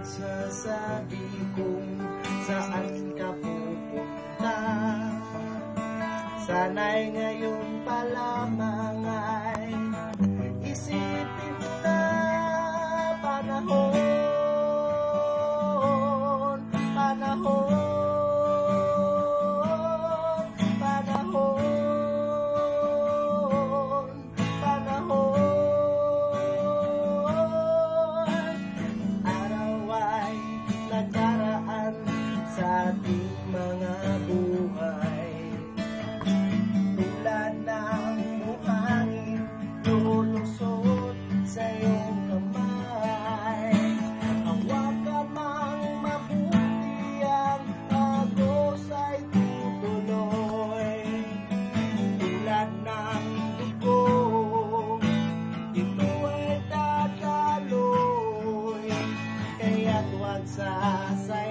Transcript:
nagsasabi kung saan ka pupunta. Sana'y ngayon pa lamang ay isipin mo na panahon, panahon, panahon, panahon. Araw ay nagdaraan sa ating mga buhay. Tulad ng buhangin lulusot sa iyong kamay. Hawakan mang mabuti ang agos ay tutuloy. Tulad ng dugo, ito ay dadaloy. Kaya't huwag sasayang